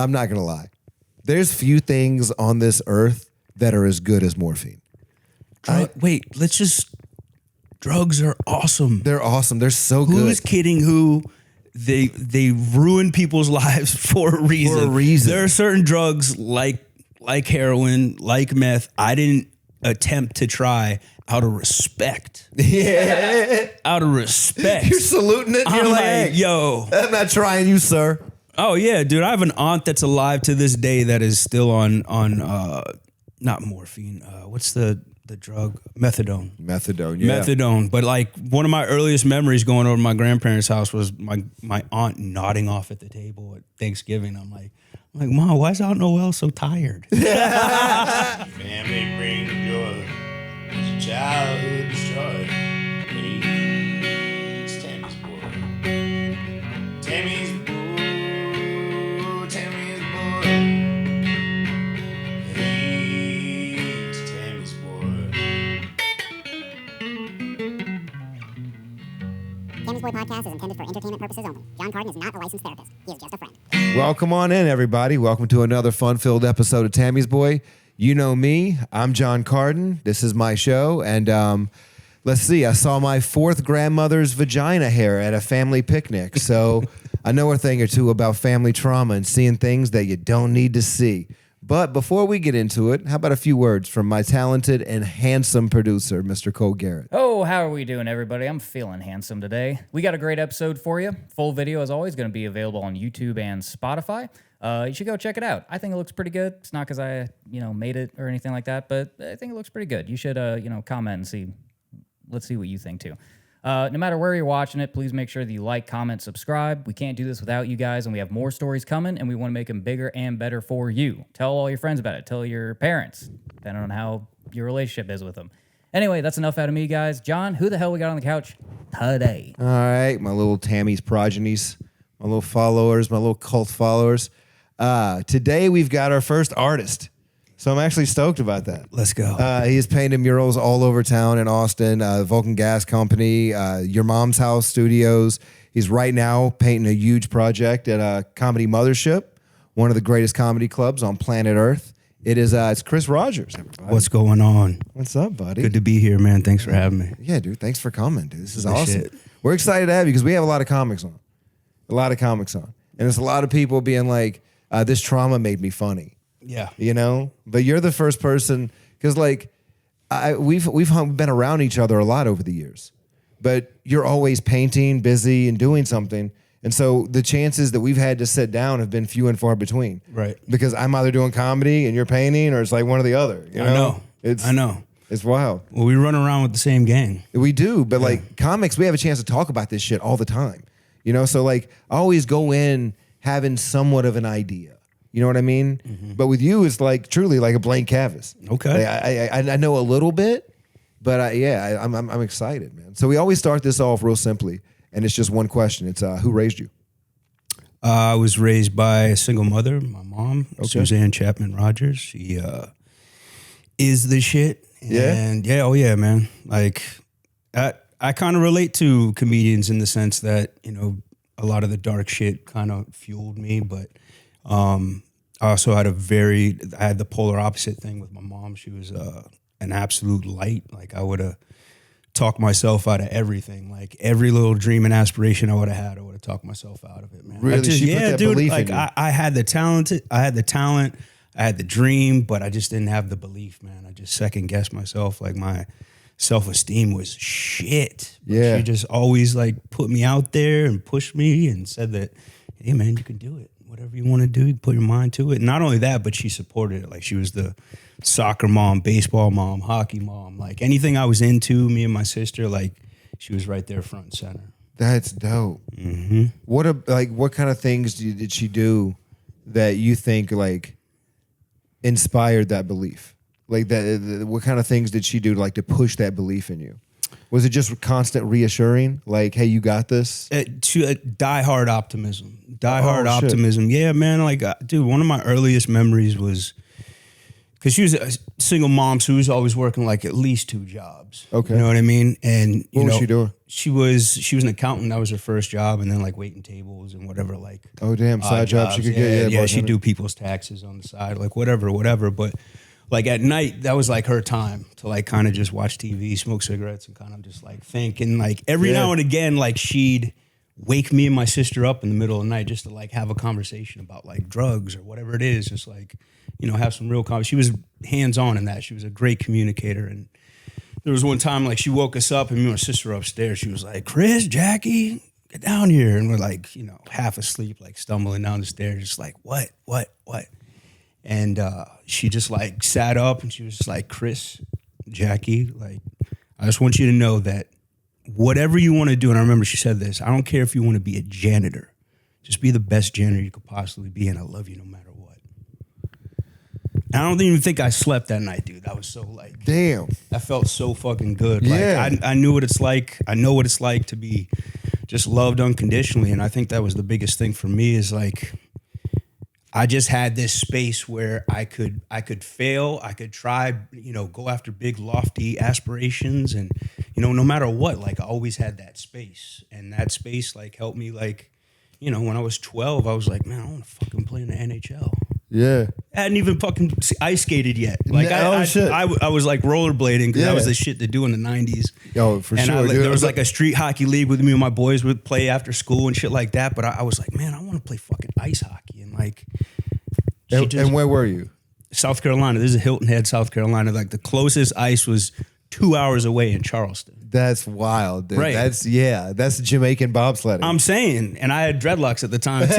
I'm not gonna lie. There's few things on this earth that are as good as morphine. Wait, let's just. Drugs are awesome. They're awesome. They're so good. Who's kidding who? They ruin people's lives for a reason. For a reason. There are certain drugs like heroin, like meth, I didn't attempt to try out of respect. Yeah. Out of respect. You're saluting it. And you're I'm like, hey, yo. I'm not trying you, sir. Oh yeah, dude. I have an aunt that's alive to this day that is still on not morphine. What's the drug? Methadone. Methadone, yeah. Methadone. But like one of my earliest memories going over to my grandparents' house was my aunt nodding off at the table at Thanksgiving. I'm like, Mom, why is Aunt Noelle so tired? Family brings joy, was a childhood destroyed. Hey, it's Tammy's boy. Tammy's boy. Tammy's boy. Hey, it's Tammy's boy. Tammy's Boy Podcast is intended for entertainment purposes only. Jon Carden is not a licensed therapist. He is just a friend. Well, come on in, everybody. Welcome to another fun-filled episode of Tammy's Boy. You know me. I'm Jon Carden. This is my show. And let's see. I saw my fourth grandmother's vagina hair at a family picnic. So I know a thing or two about family trauma and seeing things that you don't need to see. But before we get into it, how about a few words from my talented and handsome producer, Mr. Cole Garrett? Oh, how are we doing, everybody? I'm feeling handsome today. We got a great episode for you. Full video, as always, going to be available on YouTube and Spotify. You should go check it out. I think it looks pretty good. It's not because I, made it or anything like that, but I think it looks pretty good. You should, comment and see. Let's see what you think, too. No matter where you're watching it, please make sure that you like, comment, subscribe. We can't do this without you guys, and we have more stories coming, and we want to make them bigger and better for you. Tell all your friends about it. Tell your parents, depending on how your relationship is with them. Anyway, that's enough out of me, guys. John, who the hell we got on the couch today? All right, my little Tammy's progenies, my little followers, my little cult followers. Today we've got our first artist. So I'm actually stoked about that. Let's go. He has painted murals all over town in Austin, Vulcan Gas Company, Your Mom's House Studios. He's right now painting a huge project at Comedy Mothership, one of the greatest comedy clubs on planet Earth. It's Chris Rogers, everybody. What's going on? What's up, buddy? Good to be here, man. Thanks for having me. Yeah, dude. Thanks for coming, dude. This is Good awesome. shit. We're excited to have you because we have a lot of comics on. And it's a lot of people being like, this trauma made me funny. Yeah. But you're the first person because we've been around each other a lot over the years, but you're always painting, busy, and doing something, and so the chances that we've had to sit down have been few and far between. Right. Because I'm either doing comedy and you're painting, or it's like one or the other. I know. It's wild. Well, we run around with the same gang. We do, but like comics, we have a chance to talk about this shit all the time. So like I always go in having somewhat of an idea. You know what I mean? Mm-hmm. But with you, it's like truly like a blank canvas. Okay. I know a little bit, but I'm excited, man. So we always start this off real simply, and it's just one question. It's who raised you? I was raised by a single mother, my mom, Suzanne Chapman Rogers. She is the shit. And oh yeah, man. Like I kind of relate to comedians in the sense that, a lot of the dark shit kind of fueled me, but I also had I had the polar opposite thing with my mom. She was an absolute light. Like I would have talked myself out of everything. Like every little dream and aspiration I would have had, I would have talked myself out of it, man. Really? She put that belief in you. I had the talent. I had the dream, but I just didn't have the belief, man. I just second guessed myself. Like my self-esteem was shit. But yeah. She just always put me out there and pushed me and said that, hey man, you can do it. Whatever you want to do, you put your mind to it. Not only that, but she supported it. Like she was the soccer mom, baseball mom, hockey mom. Like anything I was into, me and my sister, she was right there front and center. That's dope. Mm-hmm. What kind of things did she do that you think inspired that belief? What kind of things did she do to push that belief in you? Was it just constant reassuring? Like, hey, you got this? Die-hard optimism. Die-hard optimism. Yeah, man. Dude, one of my earliest memories was because she was a single mom, so she was always working like at least 2 jobs. Okay. You know what I mean? And What was she doing? She was an accountant. That was her first job, and then like waiting tables and whatever. Like Oh, damn, side job she could get. Yeah, she'd bartender. do people's taxes on the side, like whatever. But like at night, that was like her time to like kind of just watch TV, smoke cigarettes, and kind of just like think. And like every now and again, like she'd wake me and my sister up in the middle of the night just to like have a conversation about like drugs or whatever it is. Just like, have some real conversation. She was hands-on in that. She was a great communicator. And there was one time like she woke us up and me and my sister were upstairs. She was like, Chris, Jackie, get down here. And we're like, half asleep, like stumbling down the stairs, just like, what? And she just like sat up and she was just like, Chris, Jackie, like, I just want you to know that whatever you want to do, and I remember she said this, I don't care if you want to be a janitor. Just be the best janitor you could possibly be, and I love you no matter what. And I don't even think I slept that night, dude. I was so like... Damn. That felt so fucking good. Yeah. Like, I knew what it's like. I know what it's like to be just loved unconditionally, and I think that was the biggest thing for me is like... I just had this space where I could fail, I could try, go after big lofty aspirations, and no matter what, like I always had that space, and that space like helped me like, when I was 12, I was like, man, I want to fucking play in the NHL. Yeah. I hadn't even fucking ice skated yet. Like shit. I was like rollerblading because that was Yeah. the shit to do in the 90s. Oh, for and sure. There was like a street hockey league with me and my boys would play after school and shit like that. But I was like, man, I want to play fucking ice hockey. And like, And where were you? South Carolina. This is Hilton Head, South Carolina. Like the closest ice was 2 hours away in Charleston. That's wild, dude. Right. That's Jamaican bobsledding. I'm saying, and I had dreadlocks at the time too.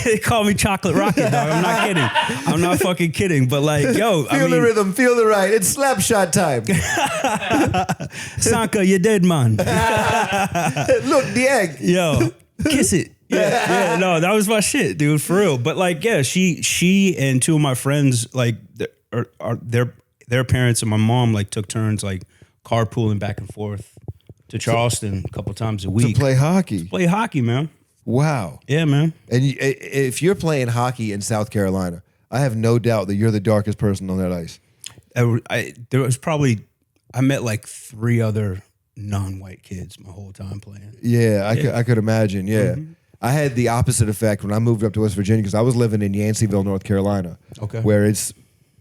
They called me Chocolate Rocket, dog. I'm not kidding. I'm not fucking kidding. But like, yo, feel the rhythm, feel the right. It's slap shot time. Sanka, you dead, man. Look, the egg. Yo, kiss it. Yeah, no, that was my shit, dude, for real. But like, yeah, she and 2 of my friends, like, their parents and my mom, like, took turns, like, carpooling back and forth to Charleston a couple times a week. To play hockey. Play hockey, man. Wow. Yeah, man. And if you're playing hockey in South Carolina, I have no doubt that you're the darkest person on that ice. There was probably, I met like 3 other non-white kids my whole time playing. Yeah, I could imagine. Yeah. Mm-hmm. I had the opposite effect when I moved up to West Virginia because I was living in Yanceyville, North Carolina, where it's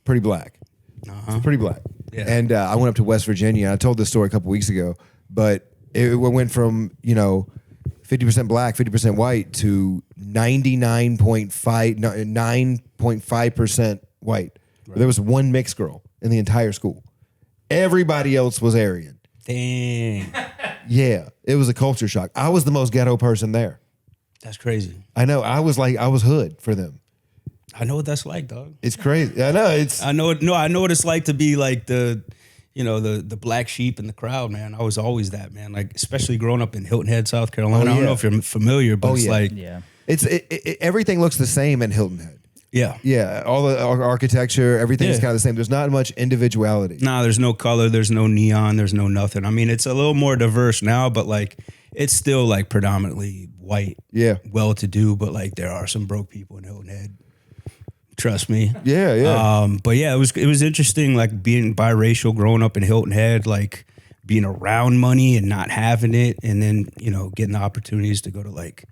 pretty black. It's pretty black. Yeah. And I went up to West Virginia. I told this story a couple weeks ago, but it went from, 50% black, 50% white to 9.5% white. Right. There was one mixed girl in the entire school. Everybody else was Aryan. Dang. Yeah, it was a culture shock. I was the most ghetto person there. That's crazy. I know. I was hood for them. I know what that's like, dog. It's crazy. I know. I know what it's like to be like the black sheep in the crowd, man. I was always that, man. Like, especially growing up in Hilton Head, South Carolina. I don't know if you're familiar, but it's like... Yeah. Everything looks the same in Hilton Head. Yeah. Yeah. All the architecture, everything's kind of the same. There's not much individuality. Nah, there's no color. There's no neon. There's no nothing. I mean, it's a little more diverse now, but like, it's still like predominantly white. Yeah. Well-to-do, but like, there are some broke people in Hilton Head. Trust me. Yeah, yeah. But yeah, it was interesting, like being biracial, growing up in Hilton Head, like being around money and not having it, and then getting the opportunities to go to like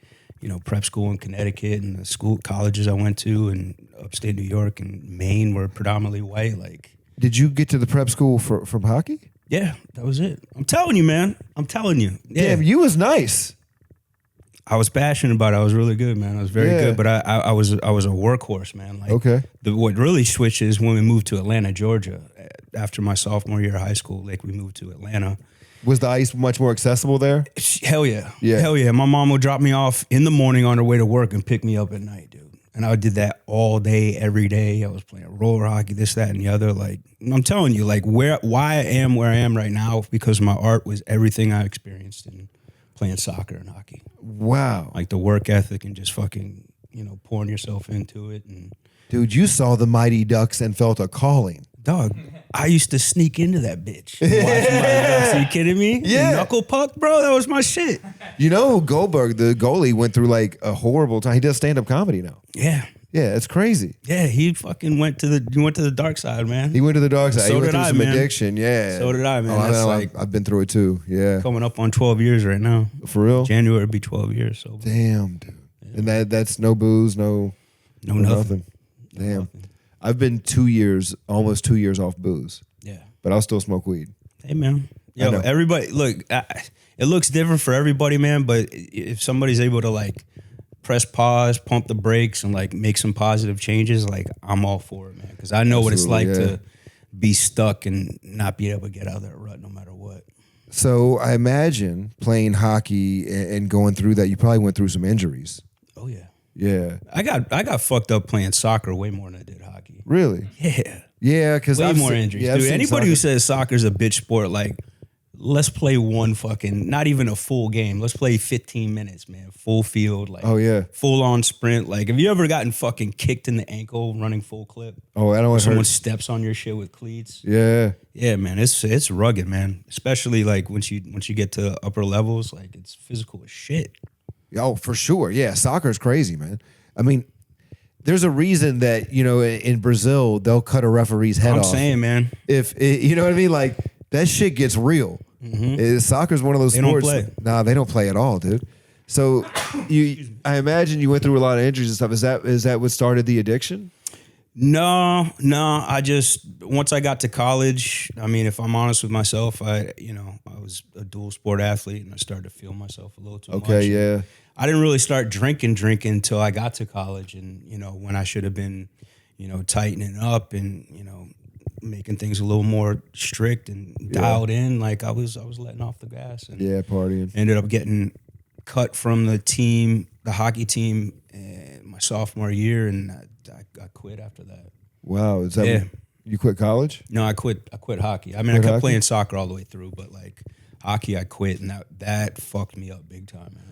prep school in Connecticut and the colleges I went to in upstate New York and Maine were predominantly white. Like, did you get to the prep school from hockey? Yeah, that was it. I'm telling you, man. I'm telling you. Yeah. Damn, you was nice. I was passionate about it. I was really good, man. I was very good, but I was a workhorse, man. Like, what really switched is when we moved to Atlanta, Georgia. After my sophomore year of high school, like we moved to Atlanta. Was the ice much more accessible there? Hell yeah. Hell yeah. My mom would drop me off in the morning on her way to work and pick me up at night, dude. And I did that all day, every day. I was playing roller hockey, this, that, and the other. Like, I'm telling you, like why I am where I am right now because my art was everything I experienced in playing soccer and hockey. Wow. Like the work ethic and just fucking, pouring yourself into it. And dude, you saw the Mighty Ducks and felt a calling. Dog, I used to sneak into that bitch. Watch Mighty Ducks. Are you kidding me? Yeah. The knuckle puck, bro, that was my shit. Goldberg, the goalie, went through like a horrible time. He does stand-up comedy now. Yeah. Yeah, it's crazy. Yeah, he fucking went to the dark side, man. He went to the dark side. So he went did through I, some man. addiction. Yeah. So did I, man. Oh, That's I've been through it too. Yeah. coming up on 12 years right now. For real? January would be 12 years. So Damn, dude. And that's no booze, no nothing. Damn. Nothing. I've been almost 2 years off booze, Yeah. but I'll still smoke weed. Hey, man. I know. Everybody, look, it looks different for everybody, man, but if somebody's able to, like, press pause, pump the brakes, and, like, make some positive changes, like, I'm all for it, man, because I know what it's like Absolutely, to be stuck and not be able to get out of that rut no matter what. So I imagine playing hockey and going through that, you probably went through some injuries. Oh, yeah. Yeah. I got fucked up playing soccer way more than I did hockey. Really? Yeah. Yeah, because Way more injuries. Dude, anybody who says soccer's a bitch sport, like, let's play one fucking, not even a full game. Let's play 15 minutes, man. Full field, like, Oh, yeah. full on sprint. Like, have you ever gotten fucking kicked in the ankle running full clip? Oh, I don't want to Someone hurt. steps on your shit with cleats. Yeah. Yeah, man, it's rugged, man. Especially like once you get to upper levels, like it's physical as shit. Oh, for sure. Yeah, soccer's crazy, man. I mean, there's a reason that, in Brazil, they'll cut a referee's head I'm off. saying, man. If you know what I mean? Like, that shit gets real. Soccer's one of those They don't sports. play. Nah, they don't play at all, dude. So I imagine you went through a lot of injuries and stuff. Is that what started the addiction? No. I just, once I got to college, I mean, if I'm honest with myself, I was a dual sport athlete and I started to feel myself a little too much. Okay, yeah. I didn't really start drinking until I got to college, and when I should have been, tightening up and making things a little more strict and dialed in. Like I was letting off the gas, and Yeah, partying. ended up getting cut from the hockey team, my sophomore year, and I quit after that. Wow, is that Yeah. you quit college? No, I quit hockey. I mean, Quit I kept hockey? playing soccer all the way through, but like hockey, I quit, and that fucked me up big time, man.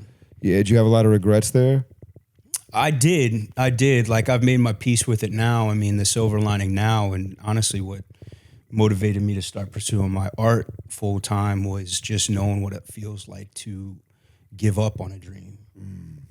Yeah, did you have a lot of regrets there? I did. Like, I've made my peace with it now. I mean, the silver lining now, and honestly, what motivated me to start pursuing my art full time was just knowing what it feels like to give up on a dream.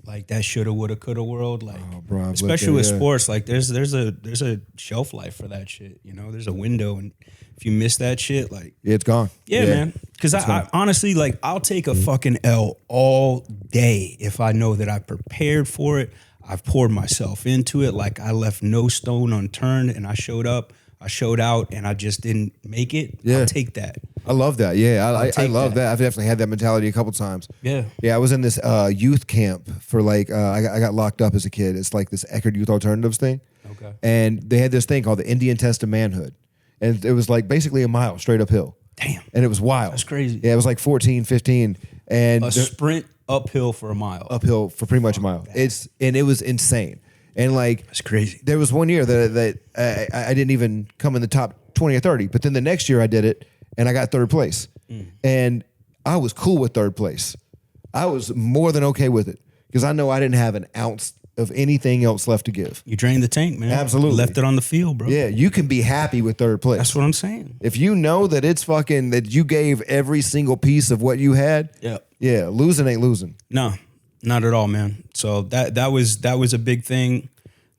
Like that shoulda, woulda, coulda world. Like, bro, I've lived especially there, with yeah. sports, like there's a shelf life for that shit. There's a window, and if you miss that shit, like. Yeah, it's gone. Yeah, man. Because I honestly, like, I'll take a fucking L all day if I know that I prepared for it. I've poured myself into it. Like, I left no stone unturned, and I showed up, I showed out, and I just didn't make it. Yeah. I'll take that. I love that. Yeah, I take love that. that. I've definitely had that mentality a couple times. Yeah. Yeah, I was in this youth camp for like I got locked up as a kid. It's like this Eckerd Youth Alternatives thing. Okay. And they had this thing called the Indian Test of Manhood. And it was like basically a mile straight uphill. Damn. And it was wild. That's crazy. Yeah, it was like 14, 15. And A sprint uphill for a mile. uphill for pretty much a mile. It was insane. And like That's crazy. there was one year that I didn't even come in the top 20 or 30. But then the next year I did it and I got third place. And I was cool with third place. I was more than okay with it because I know I didn't have an ounce of anything else left to give. You drained the tank, man. Absolutely. You left it on the field, bro. Yeah, you can be happy with third place. That's what I'm saying. If you know that it's fucking, that you gave every single piece of what you had, yeah, losing ain't losing. No, not at all, man. So that was a big thing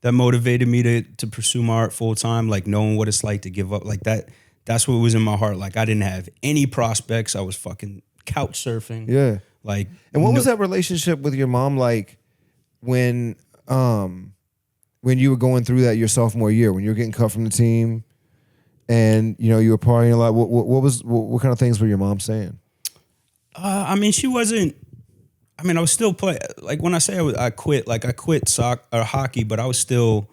that motivated me to pursue my art full time, like knowing what it's like to give up like that. That's what was in my heart. Like I didn't have any prospects. I was fucking couch surfing. Yeah. Like, And what was that relationship with your mom like when you were going through that your sophomore year, when you were getting cut from the team and, you were partying a lot? What kind of things were your mom saying? I mean, she wasn't. I mean, I was still playing. Like when I say I quit, like I quit hockey, but I was still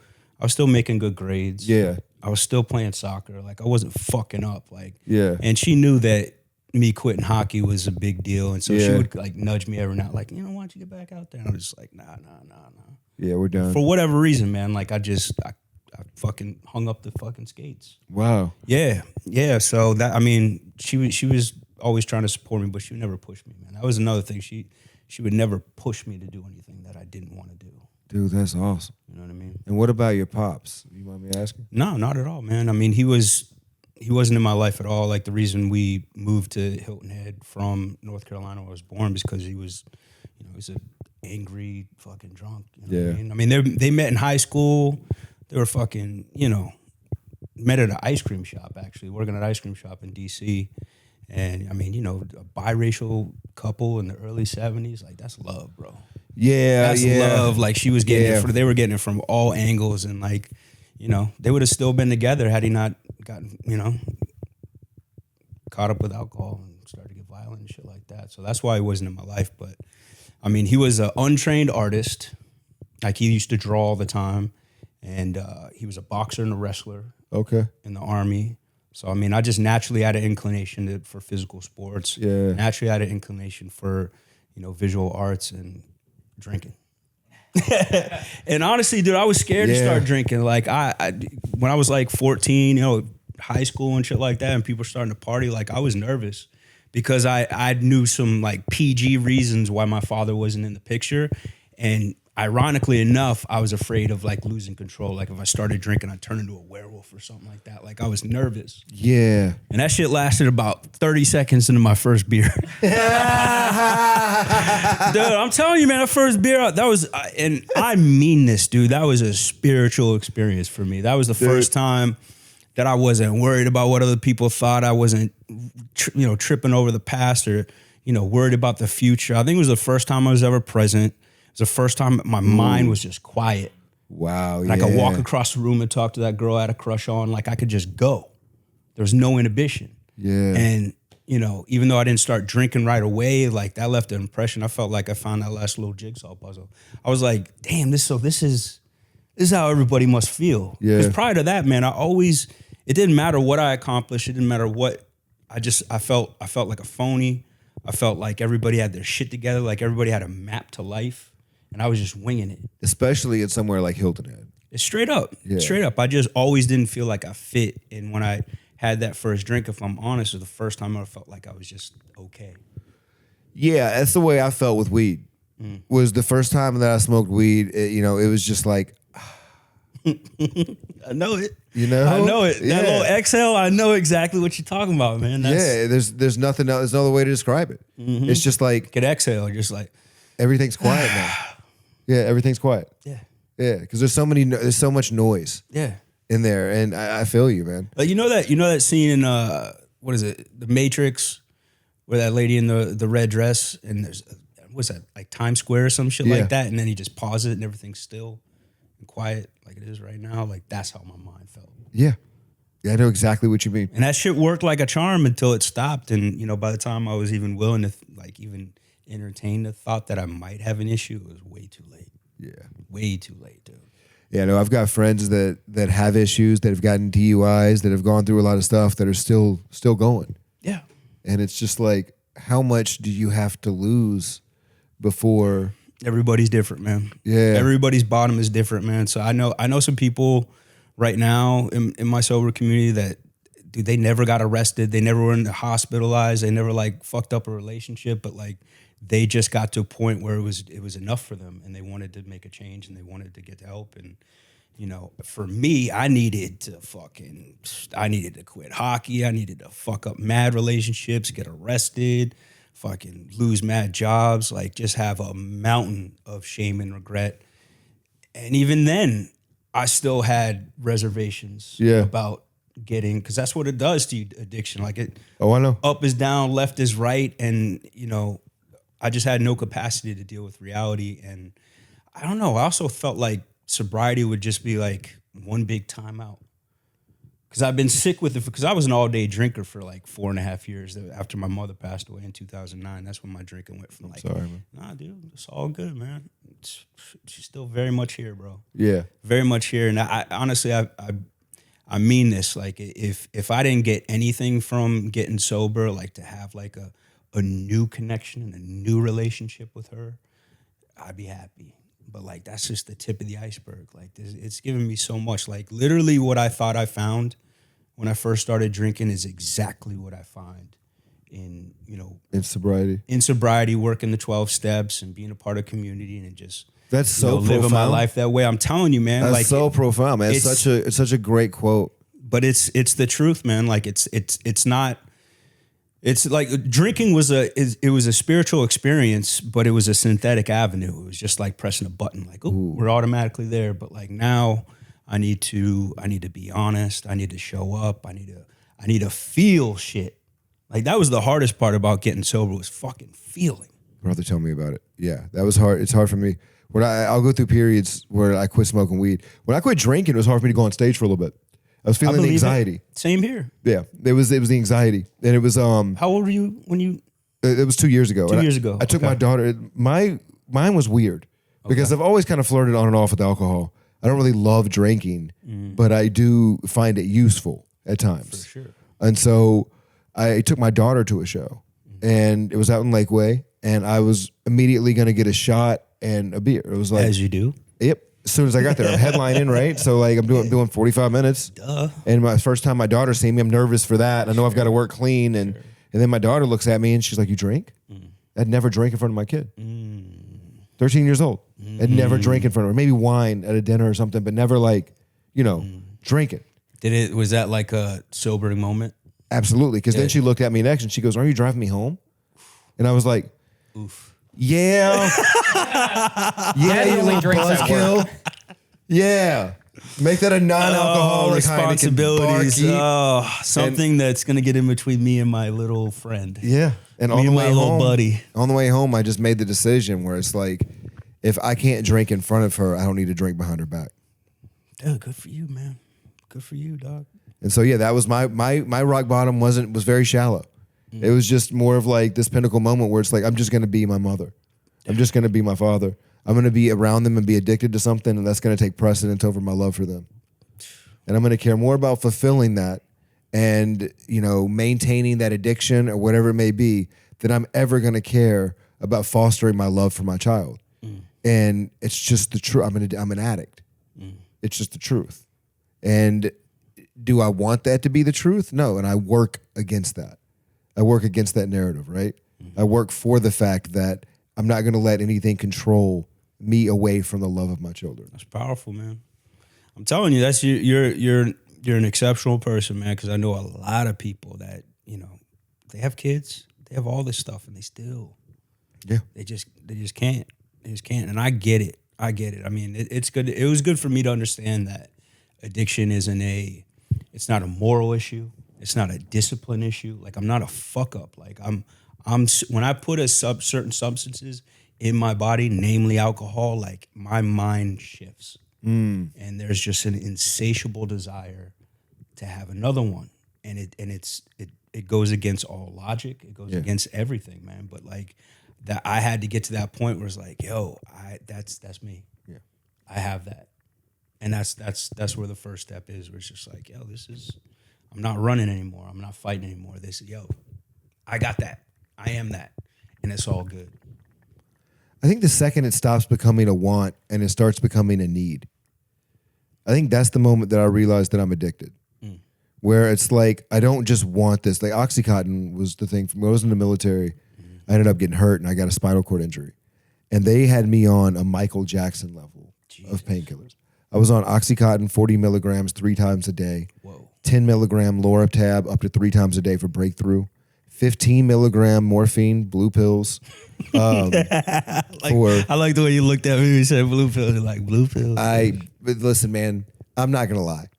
making good grades. Yeah. I was still playing soccer. Like I wasn't fucking up. Like, Yeah. And she knew that me quitting hockey was a big deal, and so she Yeah. would like nudge me every now, like, why don't you get back out there? And I was just like, nah. Yeah, we're done. For whatever reason, man. Like I fucking hung up the fucking skates. Wow. Yeah. So that, I mean, she was always trying to support me, but she would never push me, man. That was another thing. She would never push me to do anything that I didn't want to do. Dude, that's awesome. You know what I mean? And what about your pops? You mind me asking? No, not at all, man. I mean, he wasn't in my life at all. Like the reason we moved to Hilton Head from North Carolina where I was born was because he was, he was angry, fucking drunk. You know what I mean, they met in high school. They were fucking, met at an ice cream shop, actually, working at an ice cream shop in D.C. And I mean, a biracial couple in the early 70s, like that's love, bro. Yeah, that's love. Like she was getting it they were getting it from all angles, and like, they would have still been together had he not gotten, caught up with alcohol and started to get violent and shit like that. So that's why he wasn't in my life. But I mean, he was an untrained artist. Like he used to draw all the time, and he was a boxer and a wrestler. Okay. In the Army. So I mean, I just naturally had an inclination for physical sports. Yeah. Naturally had an inclination for, visual arts and drinking. And honestly, dude, I was scared to start drinking. Like I when I was like 14, high school and shit like that, and people were starting to party, like I was nervous because I knew some like PG reasons why my father wasn't in the picture. And ironically enough, I was afraid of like losing control. Like if I started drinking, I'd turn into a werewolf or something like that. Like I was nervous. Yeah. And that shit lasted about 30 seconds into my first beer. Dude, I'm telling you, man, that first beer, that was, and I mean this, dude, that was a spiritual experience for me. That was the first time that I wasn't worried about what other people thought. I wasn't, tripping over the past or, worried about the future. I think it was the first time I was ever present. It was the first time my mind was just quiet. Wow. And I could walk across the room and talk to that girl I had a crush on. Like I could just go. There was no inhibition. Yeah. And, even though I didn't start drinking right away, like that left an impression. I felt like I found that last little jigsaw puzzle. I was like, damn, this is how everybody must feel. Yeah. Because prior to that, man, it didn't matter what I accomplished. It didn't matter what I felt like a phony. I felt like everybody had their shit together, like everybody had a map to life. And I was just winging it. Especially in somewhere like Hilton Head. It's straight up. Yeah. Straight up. I just always didn't feel like I fit. And when I had that first drink, if I'm honest, it was the first time I felt like I was just okay. Yeah, that's the way I felt with weed. Was the first time that I smoked weed, it was just like... I know it. I know it. That little exhale, I know exactly what you're talking about, man. There's nothing else. There's no other way to describe it. Mm-hmm. It's just like... Get exhale, just like... Everything's quiet now. Yeah, everything's quiet. Yeah. Yeah, because there's so much noise. Yeah. In there, and I feel you, man. You know that scene in what is it, The Matrix, where that lady in the red dress and there's what's that, like Times Square or some shit like that, and then he just pauses it and everything's still and quiet like it is right now. Like that's how my mind felt. Yeah, I know exactly what you mean. And that shit worked like a charm until it stopped. And by the time I was even willing to even entertain the thought that I might have an issue, it was way too late. Yeah, way too late, dude. Yeah, no, I've got friends that have issues, that have gotten DUIs, that have gone through a lot of stuff that are still going. Yeah. And it's just like, how much do you have to lose before? Everybody's different, man. Yeah. Everybody's bottom is different, man. So I know some people right now in my sober community that, dude, they never got arrested. They never were hospitalized. They never fucked up a relationship, but they just got to a point where it was enough for them and they wanted to make a change and they wanted to get help. And, for me, I needed to quit hockey. I needed to fuck up mad relationships, get arrested, fucking lose mad jobs, just have a mountain of shame and regret. And even then, I still had reservations about getting, because that's what it does to you, addiction. Oh, I know. Up is down, left is right. And, I just had no capacity to deal with reality. And I don't know. I also felt like sobriety would just be one big timeout. Because I've been sick with it, because I was an all-day drinker for 4.5 years. After my mother passed away in 2009, that's when my drinking went from sorry, man. Nah, dude, it's all good, man. She's still very much here, bro. Yeah. Very much here. And I honestly, I mean this. If I didn't get anything from getting sober, to have a new connection and a new relationship with her, I'd be happy. But that's just the tip of the iceberg. It's given me so much. Literally what I thought I found when I first started drinking is exactly what I find in sobriety. In sobriety, working the 12 steps and being a part of community and just that's so profound. Living my life that way. I'm telling you, man. That's so profound, man. It's such a great quote. But it's the truth, man. It's not. It's like drinking was it was a spiritual experience, but it was a synthetic avenue. It was just like pressing a button, like, oh, we're automatically there. But like now, I need to be honest. I need to show up. I need to feel shit. Like that was the hardest part about getting sober was fucking feeling. Brother, tell me about it. Yeah, that was hard. It's hard for me. When I'll go through periods where I quit smoking weed. When I quit drinking, it was hard for me to go on stage for a little bit. I was feeling the anxiety. Same here. Yeah, it was the anxiety, and it was How old were you when you? It was 2 years ago. 2 years ago. I took my daughter. Mine was weird because I've always kind of flirted on and off with alcohol. I don't really love drinking, but I do find it useful at times. For sure. And so I took my daughter to a show, and it was out in Lakeway, and I was immediately going to get a shot and a beer. It was like, as you do. Yep. As soon as I got there, I'm headlining, right? So like I'm doing 45 minutes. Duh. And my first time my daughter seen me, I'm nervous for that. I know I've got to work clean. And then my daughter looks at me and she's like, you drink? I'd never drank in front of my kid. 13 years old. I'd never drank in front of her. Maybe wine at a dinner or something, but never like, drinking. Was that like a sobering moment? Absolutely. Because then she looked at me next and she goes, are you driving me home? And I was like, oof. Yeah. Yeah, you little buzzkill. Yeah. Make that a non-alcoholic responsibilities. Heineken Something that's going to get in between me and my little friend. Yeah. And me and my little buddy. On the way home, I just made the decision where it's like, if I can't drink in front of her, I don't need to drink behind her back. Dude, good for you, man. Good for you, dog. And so, yeah, that was my rock bottom was very shallow. It was just more of like this pinnacle moment where it's like, I'm just going to be my mother. I'm just going to be my father. I'm going to be around them and be addicted to something, and that's going to take precedence over my love for them. And I'm going to care more about fulfilling that and, maintaining that addiction or whatever it may be than I'm ever going to care about fostering my love for my child. And it's just the truth. I'm an addict. It's just the truth. And do I want that to be the truth? No. And I work against that. I work against that narrative, right? I work for the fact that I'm not going to let anything control me away from the love of my children. That's powerful, man. I'm telling you, that's you're an exceptional person, man. Because I know a lot of people that they have kids, they have all this stuff, and they still, they just can't. They just can't. And I get it. I mean, it's good. It was good for me to understand that addiction it's not a moral issue. It's not a discipline issue. Like I'm not a fuck up. Like I'm when I put certain substances in my body, namely alcohol, like my mind shifts. And there's just an insatiable desire to have another one. And it goes against all logic. It goes against everything, man. But like that I had to get to that point where it's like, yo, that's me. Yeah. I have that. And that's where the first step is, where it's just like, yo, I'm not running anymore. I'm not fighting anymore. I got that. I am that. And it's all good. I think the second it stops becoming a want and it starts becoming a need, I think that's the moment that I realized that I'm addicted. Where it's like, I don't just want this. Like Oxycontin was the thing. When I was in the military, I ended up getting hurt and I got a spinal cord injury. And they had me on a Michael Jackson level of painkillers. I was on Oxycontin 40 milligrams 3 times a day. Whoa. 10 milligram Loratab up to 3 times a day for breakthrough. 15 milligram morphine, blue pills. I like the way you looked at me when you said blue pills. You're like, blue pills? But listen, man, I'm not going to lie.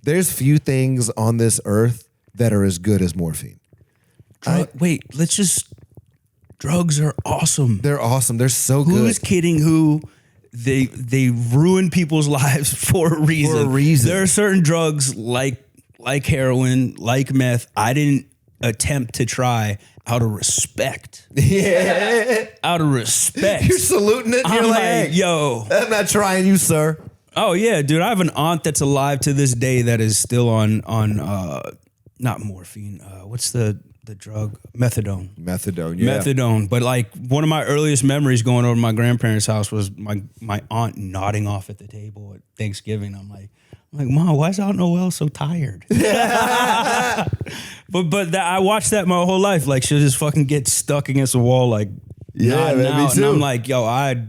There's few things on this earth that are as good as morphine. Drugs are awesome. They're awesome. They're so good. Who's kidding who? They ruin people's lives for a reason. For a reason. There are certain drugs like heroin, like meth, I didn't attempt to try out of respect. Yeah. Out of respect. You're saluting it. I'm You're like, hey, yo. I'm not trying you, sir. Oh, yeah, dude. I have an aunt that's alive to this day that is still on not morphine. What's the drug? Methadone. Methadone, yeah. Methadone. But like one of my earliest memories going over to my grandparents' house was my aunt nodding off at the table at Thanksgiving. I'm like, Mom, why is Aunt Noelle so tired? but I watched that my whole life. Like she'll just fucking get stuck against the wall like, yeah, man, me too. And I'm like, yo, I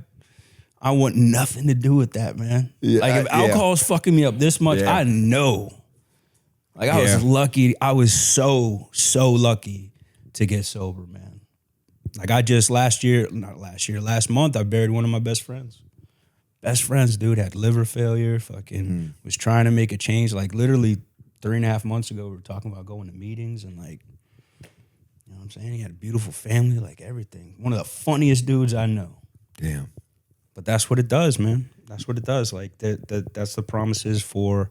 want nothing to do with that, man. Yeah, like if alcohol is fucking me up this much, I know. Like I was lucky. I was so lucky to get sober, man. Like last month, I buried one of my best friends. Best friends, dude, had liver failure, fucking was trying to make a change. Like literally 3.5 months ago, we were talking about going to meetings and like, you know what I'm saying? He had a beautiful family, like everything. One of the funniest dudes I know. Damn. But that's what it does, man. That's what it does. Like that's the promises for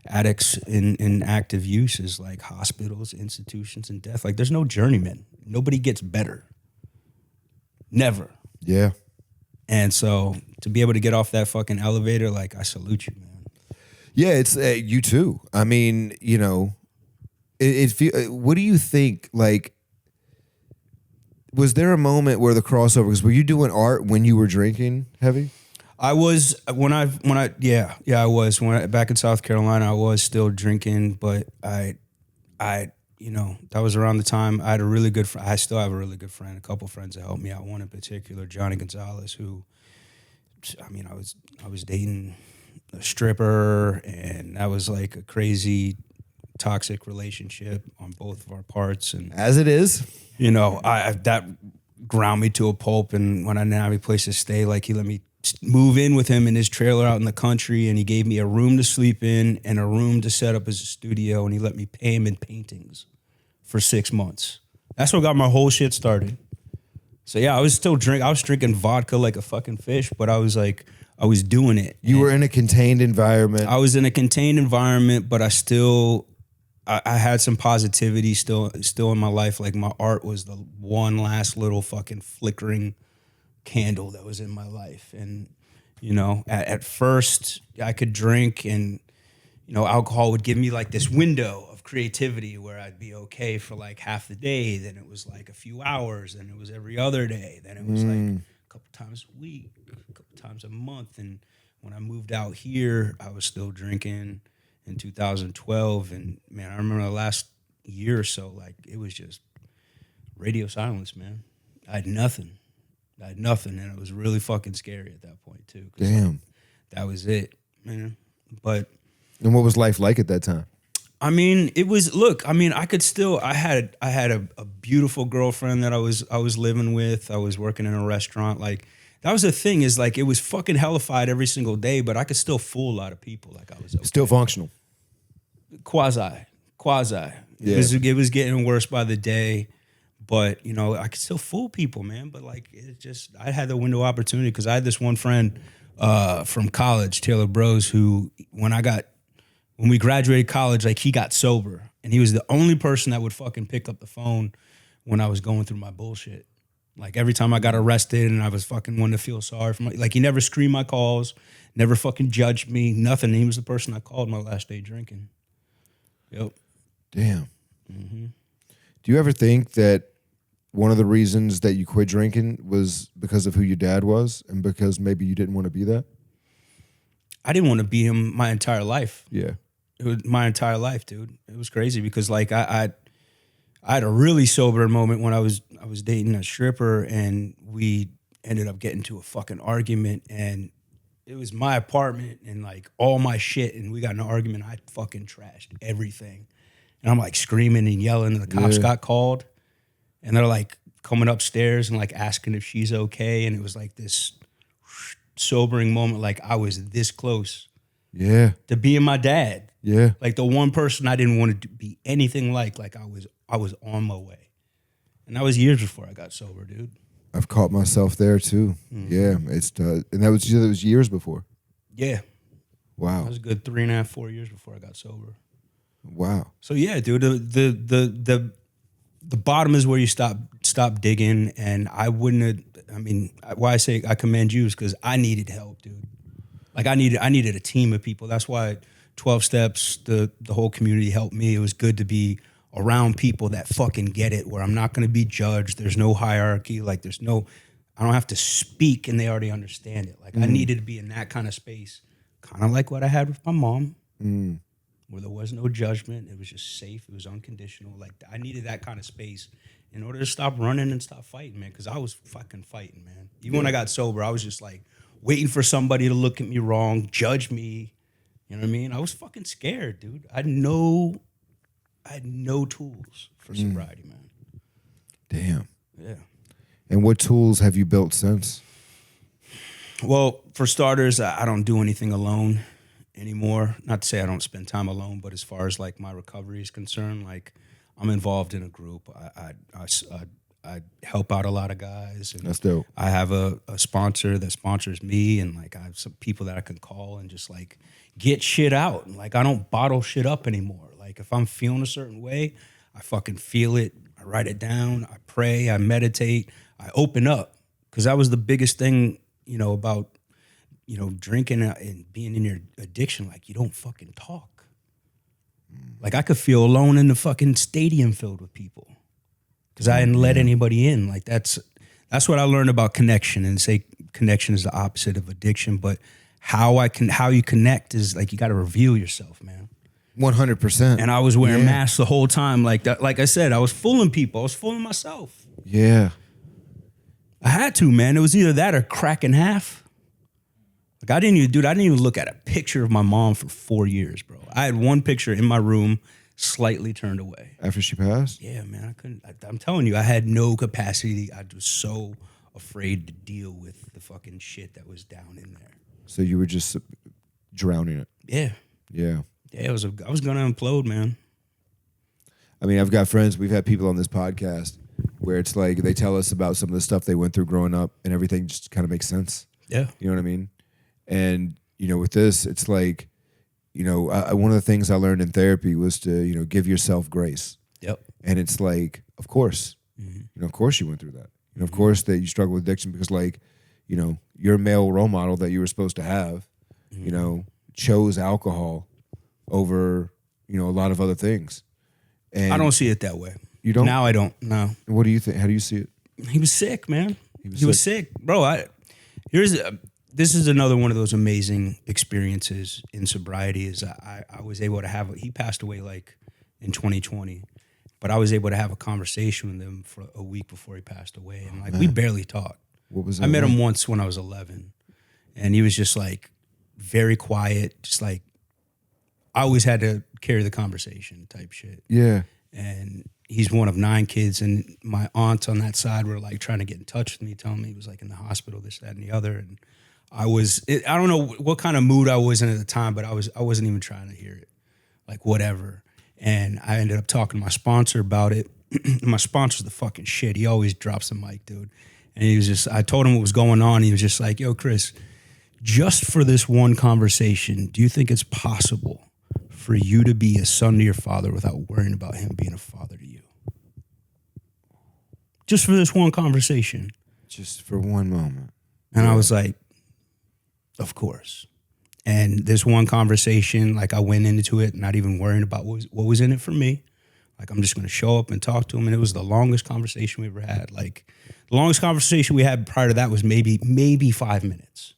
addicts in active use is like hospitals, institutions, and death. Like there's no journeyman. Nobody gets better. Never. Yeah. And so to be able to get off that fucking elevator, like I salute you, man. Yeah, it's you too. I mean, you know, what do you think? Like, was there a moment where the crossover? Because were you doing art when you were drinking heavy? I was I was back in South Carolina. I was still drinking, but I you know, that was around the time I had a really good friend. I still have a really good friend, a couple friends that helped me out. One in particular, Johnny Gonzalez, who, I mean, I was dating a stripper, and that was like a crazy toxic relationship on both of our parts. And As it is. you know, that ground me to a pulp. And when I didn't have a place to stay, like he let me move in with him in his trailer out in the country, and he gave me a room to sleep in and a room to set up as a studio, and he let me pay him in paintings for 6 months. That's what got my whole shit started. So yeah, I was drinking vodka like a fucking fish, but I was doing it. You were in a contained environment. I was in a contained environment, but I had some positivity still in my life. Like my art was the one last little fucking flickering candle that was in my life. And, you know, at first I could drink and, you know, alcohol would give me like this window of creativity where I'd be okay for like half the day. Then it was like a few hours. Then it was every other day. Then it was like a couple times a week, a couple times a month. And when I moved out here, I was still drinking in 2012. And man, I remember the last year or so, like it was just radio silence, man. I had nothing, and it was really fucking scary at that point too. Damn. Like, that was it, man. But And what was life like at that time? I mean, it was. Look, I mean, I had a beautiful girlfriend that I was living with. I was working in a restaurant. Like that was the thing is like it was fucking hellified every single day, but I could still fool a lot of people. Like I was okay. Still functional. Quasi. Yeah. It was getting worse by the day. But, you know, I could still fool people, man. But, like, it just, I had the window of opportunity because I had this one friend from college, Taylor Bros, who when we graduated college, like, he got sober. And he was the only person that would fucking pick up the phone when I was going through my bullshit. Like, every time I got arrested and I was fucking wanting to feel sorry for like, he never screened my calls, never fucking judged me, nothing. He was the person I called my last day drinking. Yep. Damn. Mm-hmm. Do you ever think that one of the reasons that you quit drinking was because of who your dad was and because maybe you didn't want to be that? I didn't want to be him my entire life. Yeah. It was my entire life, dude. It was crazy because like I had a really sober moment when I was dating a stripper and we ended up getting to a fucking argument and it was my apartment and like all my shit and we got in an argument. I fucking trashed everything. And I'm like screaming and yelling and the cops got called. And they're like coming upstairs and like asking if she's okay. And it was like this sobering moment. Like I was this close to being my dad. Yeah. Like the one person I didn't want to be anything like I was on my way. And that was years before I got sober, dude. I've caught myself there too. Mm-hmm. Yeah. And that was years before. Yeah. Wow. That was a good 3.5, 4 years before I got sober. Wow. So yeah, dude, the bottom is where you stop digging, and I wouldn't have. I mean, why I say I commend you is because I needed help, dude. Like I needed a team of people. That's why 12 Steps, the whole community helped me. It was good to be around people that fucking get it, where I'm not going to be judged. There's no hierarchy. Like I don't have to speak, and they already understand it. Like I needed to be in that kind of space, kind of like what I had with my mom. Where there was no judgment. It was just safe. It was unconditional. Like, I needed that kind of space in order to stop running and stop fighting, man, because I was fucking fighting, man. Even when I got sober, I was just, like, waiting for somebody to look at me wrong, judge me. You know what I mean? I was fucking scared, dude. I had no tools for sobriety, man. Damn. Yeah. And what tools have you built since? Well, for starters, I don't do anything alone anymore. Not to say I don't spend time alone, but as far as like my recovery is concerned, like I'm involved in a group. I help out a lot of guys. And That's dope. I have a sponsor that sponsors me, and like I have some people that I can call and just like get shit out. And like I don't bottle shit up anymore. Like if I'm feeling a certain way, I fucking feel it. I write it down. I pray. I meditate. I open up, because that was the biggest thing, about drinking and being in your addiction. Like you don't fucking talk. Like I could feel alone in the fucking stadium filled with people, because I didn't let anybody in. Like that's what I learned about connection, and say connection is the opposite of addiction. But how you connect is like you got to reveal yourself, man. 100%. And I was wearing masks the whole time. Like that, like I said, I was fooling people. I was fooling myself. Yeah. I had to, man. It was either that or crack in half. Like I didn't even look at a picture of my mom for 4 years, bro. I had one picture in my room, slightly turned away. After she passed? Yeah, man, I couldn't. I'm telling you, I had no capacity. I was so afraid to deal with the fucking shit that was down in there. So you were just drowning it. Yeah. Yeah. Yeah, I was gonna implode, man. I mean, I've got friends, we've had people on this podcast where it's like they tell us about some of the stuff they went through growing up, and everything just kind of makes sense. Yeah. You know what I mean? And, with this, it's like, one of the things I learned in therapy was to, give yourself grace. Yep. And it's like, of course, of course you went through that. Of course that you struggle with addiction because, like, your male role model that you were supposed to have, chose alcohol over, a lot of other things. And I don't see it that way. You don't? Now I don't. No. What do you think? How do you see it? He was sick, man. He was sick. Bro, this is another one of those amazing experiences in sobriety is I was able to have, he passed away like in 2020, but I was able to have a conversation with him for a week before he passed away. And like, we barely talked. What was that? I met like? him once when I was 11, and he was just like very quiet, just like, I always had to carry the conversation type shit. Yeah. And he's one of 9 kids, and my aunts on that side were like trying to get in touch with me, telling me he was like in the hospital, this, that, and the other. And I don't know what kind of mood I was in at the time, but I wasn't even trying to hear it, like whatever. And I ended up talking to my sponsor about it. My sponsor's the fucking shit. He always drops the mic, dude. And I told him what was going on. He was just like, yo, Chris, just for this one conversation, do you think it's possible for you to be a son to your father without worrying about him being a father to you? Just for this one conversation. Just for one moment. And I was like, of course. And this one conversation, like I went into it not even worrying about what was in it for me. Like I'm just going to show up and talk to him. And it was the longest conversation we ever had. Like the longest conversation we had prior to that was maybe 5 minutes.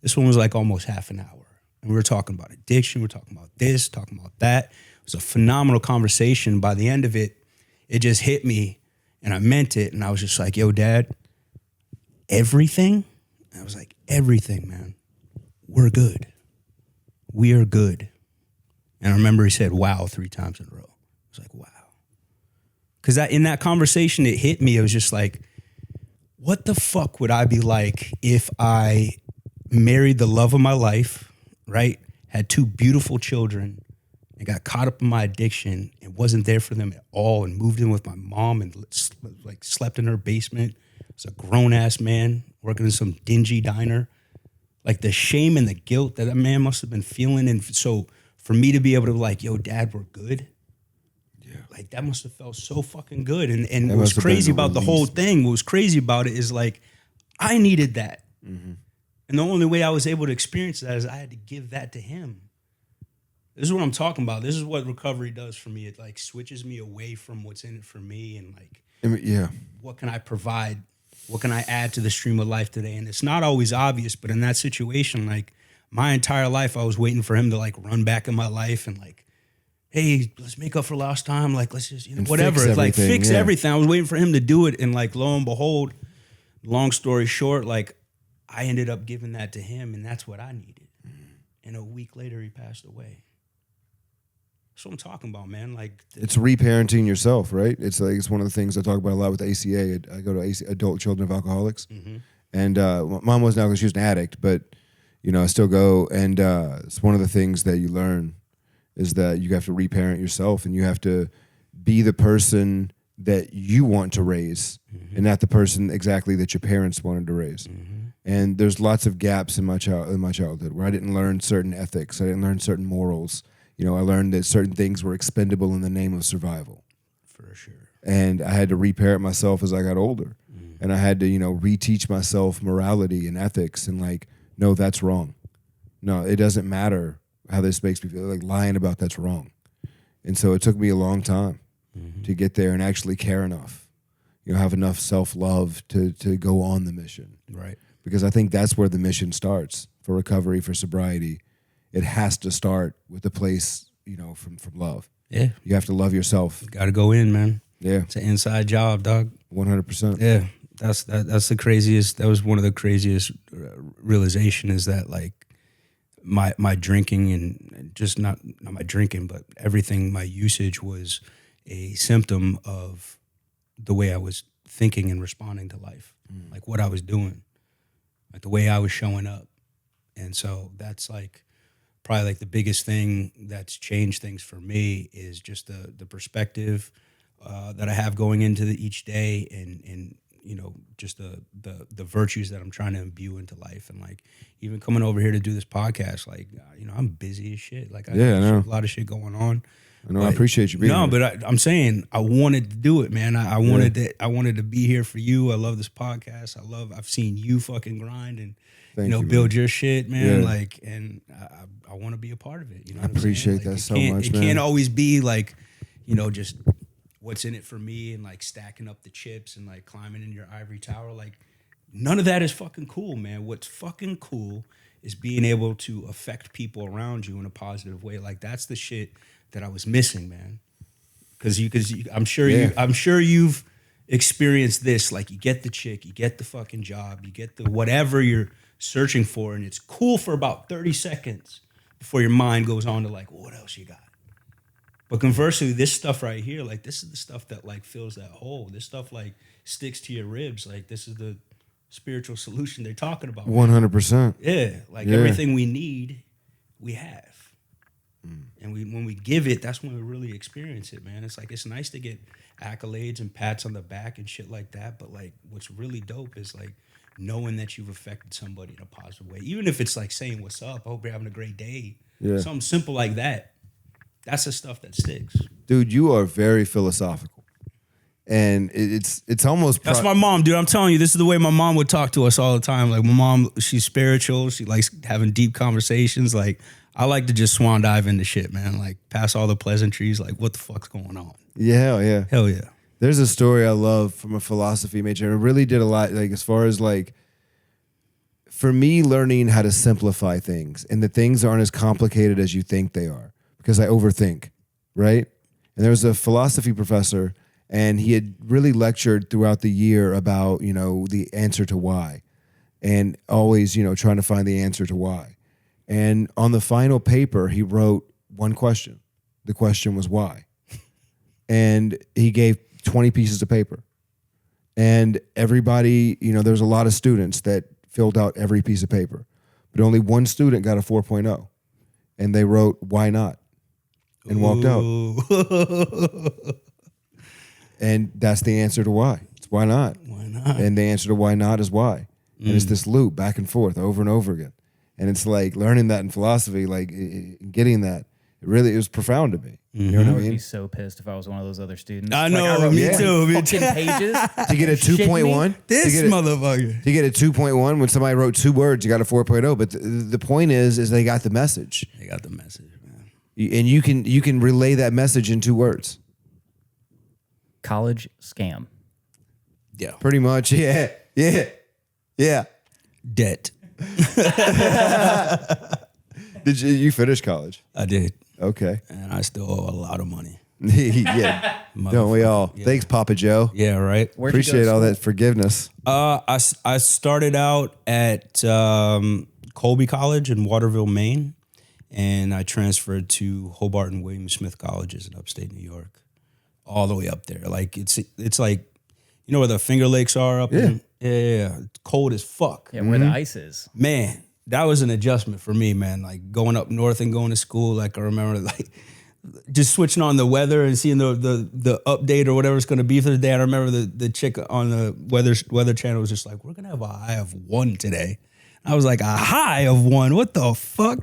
This one was like almost half an hour. And we were talking about addiction. We were talking about this, talking about that. It was a phenomenal conversation. By the end of it, it just hit me and I meant it. And I was just like, yo, Dad, everything? And I was like, everything, man. We're good. We are good. And I remember he said, wow, 3 times in a row. I was like, wow. Because in that conversation, it hit me. It was just like, what the fuck would I be like if I married the love of my life, right? Had 2 beautiful children and got caught up in my addiction and wasn't there for them at all and moved in with my mom and like slept in her basement. As a grown-ass man working in some dingy diner. Like the shame and the guilt that man must have been feeling. And so for me to be able to like, yo, Dad, we're good. Yeah. Like that must have felt so fucking good. And what was crazy about the whole thing, what was crazy about it is like, I needed that. Mm-hmm. And the only way I was able to experience that is I had to give that to him. This is what I'm talking about. This is what recovery does for me. It like switches me away from what's in it for me and like, yeah, what can I provide? What can I add to the stream of life today? And it's not always obvious, but in that situation, like my entire life, I was waiting for him to like run back in my life and like, hey, let's make up for lost time. Like, let's just, whatever. It's like fix everything. I was waiting for him to do it. And like, lo and behold, long story short, like I ended up giving that to him and that's what I needed. And a week later, he passed away. That's what I'm talking about, man. Like It's reparenting yourself, right? It's like it's one of the things I talk about a lot with ACA. I go to Adult Children of Alcoholics, and mom wasn't alcoholic; she was an addict, but I still go. And it's one of the things that you learn is that you have to reparent yourself, and you have to be the person that you want to raise, and not the person exactly that your parents wanted to raise. And there's lots of gaps in my childhood where I didn't learn certain ethics, I didn't learn certain morals. I learned that certain things were expendable in the name of survival. for sure. And I had to reparent myself as I got older. And I had to, reteach myself morality and ethics and like, no, that's wrong. No, it doesn't matter how this makes me feel. Like lying about that's wrong. And so it took me a long time to get there and actually care enough, have enough self-love to go on the mission. Right. Because I think that's where the mission starts for recovery, for sobriety. It has to start with a place, from love. Yeah. You have to love yourself. Got to go in, man. Yeah, It's an inside job, dog. 100%. Yeah. That's the craziest. That was one of the craziest realization is that like my drinking and just not my drinking, but everything, my usage was a symptom of the way I was thinking and responding to life, like what I was doing, like the way I was showing up. And so that's like probably like the biggest thing that's changed things for me is just the perspective that I have going into each day and just the virtues that I'm trying to imbue into life. And like even coming over here to do this podcast, like, I'm busy as shit. Like I have a lot of shit going on. I know. I appreciate you being here. But I'm saying I wanted to do it, man. I wanted to be here for you. I love this podcast. I've seen you fucking grind and build your shit, man. Yeah. Like, and I want to be a part of it. I appreciate that so much, It man. can't always be like, just what's in it for me and like stacking up the chips and like climbing in your ivory tower. Like none of that is fucking cool, man. What's fucking cool is being able to affect people around you in a positive way. Like that's the shit that I was missing, man. Because I'm sure you've experienced this. Like you get the chick, you get the fucking job, you get the whatever you're searching for, and it's cool for about 30 seconds before your mind goes on to like, well, what else you got? But conversely, this stuff right here, like this is the stuff that like fills that hole. This stuff like sticks to your ribs. Like this is the spiritual solution they're talking about. 100%. Yeah, like everything we need, we have. And when we give it, that's when we really experience it, man. It's like it's nice to get accolades and pats on the back and shit like that. But like what's really dope is like knowing that you've affected somebody in a positive way. Even if it's like saying what's up, I hope you're having a great day. Yeah. Something simple like that. That's the stuff that sticks. Dude, you are very philosophical. And it's almost... That's my mom, dude. I'm telling you, this is the way my mom would talk to us all the time. Like my mom, she's spiritual. She likes having deep conversations. Like I like to just swan dive into shit, man. Like past all the pleasantries. Like what the fuck's going on? Yeah, hell yeah. Hell yeah. There's a story I love from a philosophy major. And it really did a lot, like as far as like, for me, learning how to simplify things and that things aren't as complicated as you think they are because I overthink, right? And there was a philosophy professor and he had really lectured throughout the year about, the answer to why and always, trying to find the answer to why. And on the final paper, he wrote one question. The question was why? And he gave 20 pieces of paper. And everybody, there was a lot of students that filled out every piece of paper. But only one student got a 4.0. And they wrote, why not? And walked out. And that's the answer to why. It's why not? Why not? And the answer to why not is why. And it's this loop back and forth over and over again. And it's like learning that in philosophy, like getting that, it was profound to me. You know what I I would mean? be so pissed if I was one of those other students. I Like, know, wrote me too. fucking pages. To get a 2.1, This to get motherfucker. to get a 2.1 when somebody wrote 2 words, you got a 4.0. But the point is they got the message, They got the message, man. and you can relay that message in 2 words. College scam. Yeah. Pretty much, yeah. Debt. Did you finish college? I did. Okay. And I still owe a lot of money. Yeah. Don't we all? Yeah. Thanks, Papa Joe. Yeah, right. Where'd you go to Appreciate all school? that forgiveness. I started out at Colby College in Waterville, Maine. and I transferred to Hobart and William Smith colleges in upstate New York, all the way up there. Like it's like, you know where the Finger Lakes are up in? Yeah. It's cold as fuck. Yeah, where the ice is. Man, that was an adjustment for me, man. Like going up north and going to school. Like I remember like just switching on the weather and seeing the update or whatever it's going to be for the day. I remember the chick on the weather channel was just like, we're going to have a high of 1 today. I was like, a high of 1? What the fuck?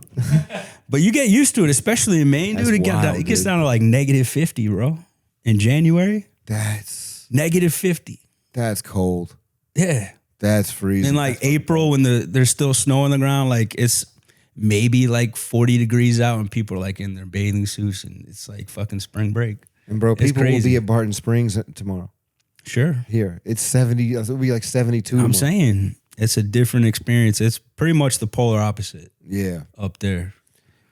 But you get used to it, especially in Maine, That's dude. wild, It gets down to like -50, bro. In January, That's -50. That's cold. Yeah. That's freezing. In like April when there's still snow on the ground, like it's maybe like 40 degrees out and people are like in their bathing suits and it's like fucking spring break. And bro, It's people will crazy. be at Barton Springs tomorrow. Sure. Here, it's 70. It'll be like 72. I'm tomorrow. saying it's a different experience. It's pretty much the polar opposite Yeah, up there.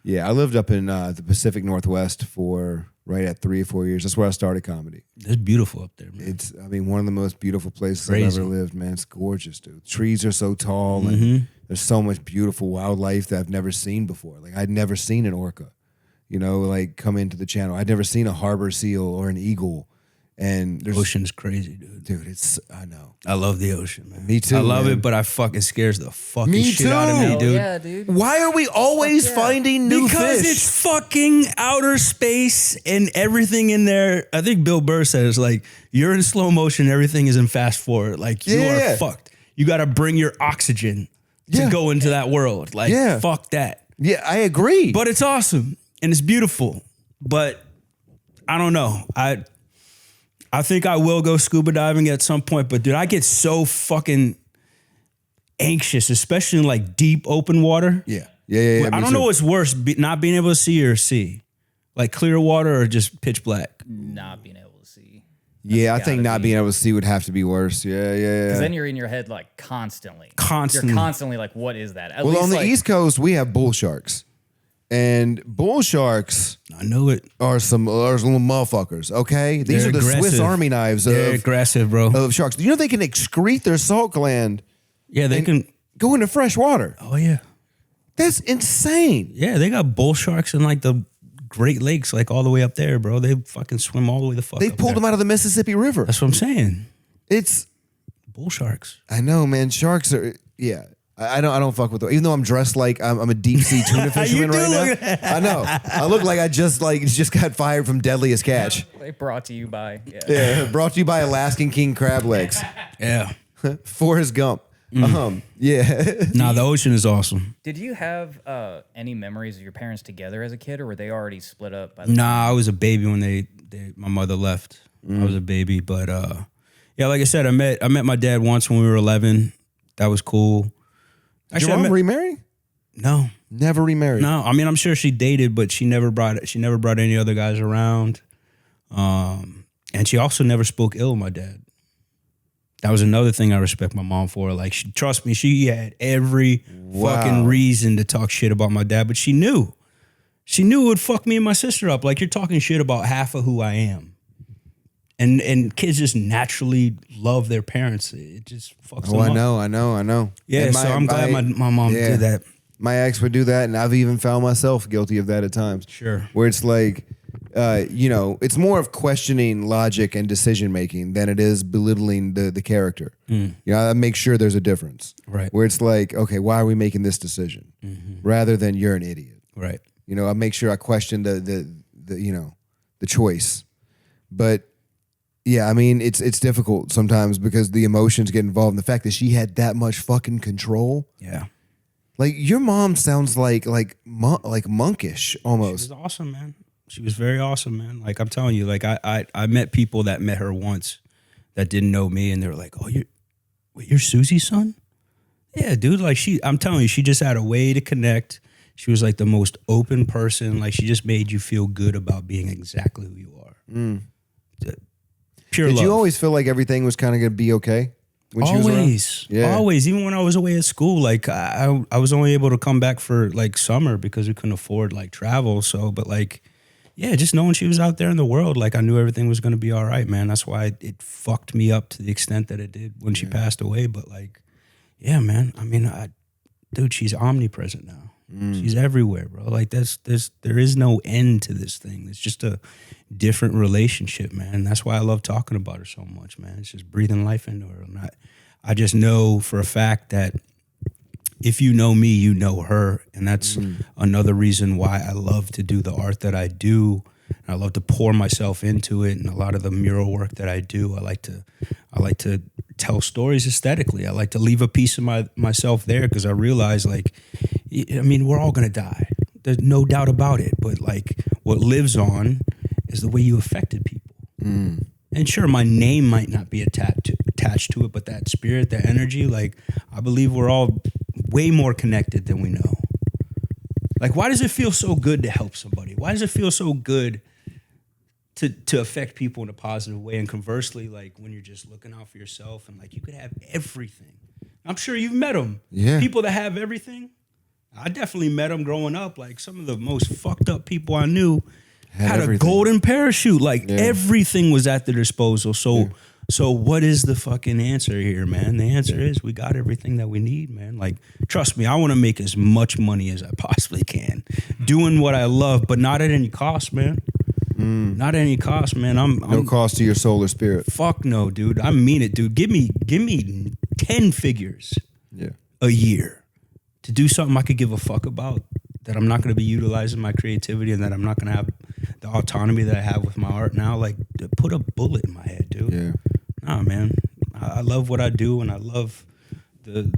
yeah. I lived up in the Pacific Northwest for right at 3 or 4 years. That's where I started comedy. It's beautiful up there, man. It's, I mean, one of the most beautiful places Crazy. I've ever lived, man. It's gorgeous, dude. Trees are so tall Mm-hmm. and there's so much beautiful wildlife that I've never seen before. Like I'd never seen an orca, you know, like come into the channel. I'd never seen a harbor seal or an eagle. And there's, Ocean's crazy, dude. dude, it's, I know. I love the ocean, man. Me too, I love man. it, but I fucking scares the fucking Me shit out of too. me, Hell dude. yeah, dude. Why are we always finding new Because fish? it's fucking outer space and everything in there. I think Bill Burr said it's like you're in slow motion, everything is in fast forward. Like you Yeah. are fucked. You got to bring your oxygen to Yeah. go into that world. Like Yeah. fuck that. Yeah, I agree. But it's awesome and it's beautiful. But I don't know. I think I will go scuba diving at some point. But dude, I get so fucking anxious, especially in like deep open water. yeah. Me I don't too. know what's worse, not being able to see or see. Like clear water or just pitch black. Not being able to see. Yeah, I think gotta not be. being able to see would have to be worse. Yeah. Because then you're in your head like constantly. Constantly. You're constantly like, what is that? At Well, least, on the like, East Coast, we have bull sharks. And bull sharks I know it. are some little motherfuckers, okay? These They're are the Swiss aggressive. Army knives They're aggressive, bro. of sharks. You know they can excrete their salt gland Yeah, they and can. go into fresh water. Oh, yeah. That's insane. Yeah, they got bull sharks in like the Great Lakes, like all the way up there, bro. They fucking swim all the way the fuck They up pulled there. them out of the Mississippi River. That's what I'm saying. It's, Bull sharks. I know, man. Sharks are, yeah. I don't fuck with them. Even though I'm dressed like I'm a deep sea tuna fisherman do right look now. I know. I look like I just got fired from Deadliest Catch. they brought to you by. Yeah. Yeah, brought to you by Alaskan King Crab Legs. Yeah. Forrest Gump. Yeah. Nah, the ocean is awesome. Did you have any memories of your parents together as a kid, or were they already split up? By the Nah, I was a baby when my mother left. I was a baby, but yeah, like I said, I met my dad once when we were 11. That was cool. Did your mom remarry? No, Never remarried. no. I mean, I'm sure she dated, but she never brought any other guys around. And she also never spoke ill of my dad. That was another thing I respect my mom for. Like, trust me, she had every fucking reason to talk shit about my dad, but she knew it would fuck me and my sister up. Like, you're talking shit about half of who I am. And kids just naturally love their parents. It just fucks them Oh, up. I know. Yeah, And so I'm glad my mom yeah. did that. My ex would do that, and I've even found myself guilty of that at times. Sure. Where it's like, it's more of questioning logic and decision making than it is belittling the character. You know, I make sure there's a difference. Right. Where it's like, okay, why are we making this decision? Rather than you're an idiot. Right. You know, I make sure I question the choice. But yeah, I mean, it's difficult sometimes because the emotions get involved. And the fact that she had that much fucking control. Yeah. Like your mom sounds like monkish She almost. was awesome, man. She was very awesome, man. Like, I'm telling you, like I met people that met her once that didn't know me, and they were like, "Oh, you're Susie's son?" Yeah, dude. Like, I'm telling you, she just had a way to connect. She was like the most open person. Like, she just made you feel good about being exactly who you are. Pure Did love. you always feel like everything was kind of going to be okay when she was around? Always, Yeah. always. Even when I was away at school, like I was only able to come back for like summer because we couldn't afford like travel. So, but like, yeah, just knowing she was out there in the world, like I knew everything was going to be all right, man. That's why it fucked me up to the extent that it did when she passed away. But like, yeah, man. I mean, dude, she's omnipresent now. She's everywhere, bro. Like there is no end to this thing. It's just a different relationship, man. And that's why I love talking about her so much, man. It's just breathing life into her. I just know for a fact that if you know me, you know her. And that's another reason why I love to do the art that I do. And I love to pour myself into it. And a lot of the mural work that I do, I like to tell stories aesthetically. I like to leave a piece of myself there because I realize, like, I mean, we're all going to die. There's no doubt about it. But, like, what lives on is the way you affected people. And sure, my name might not be attached to it, but that spirit, that energy, like, I believe we're all way more connected than we know. Like, why does it feel so good to help somebody? Why does it feel so good to affect people in a positive way? And conversely, like, when you're just looking out for yourself and, like, you could have everything. I'm sure you've met them. Yeah. People that have everything. I definitely met them growing up. Like, some of the most fucked up people I knew had a golden parachute. Like, everything was at their disposal. So what is the fucking answer here, man? The answer is we got everything that we need, man. Like, trust me, I want to make as much money as I possibly can, doing what I love, but not at any cost, man. Not at any cost, man. No cost to your soul or spirit. Fuck no, dude. I mean it, dude. Give me 10 figures a year to do something I could give a fuck about, that I'm not going to be utilizing my creativity, and that I'm not going to have the autonomy that I have with my art now. Like, put a bullet in my head, dude. Yeah. Nah, man. I love what I do, and I love the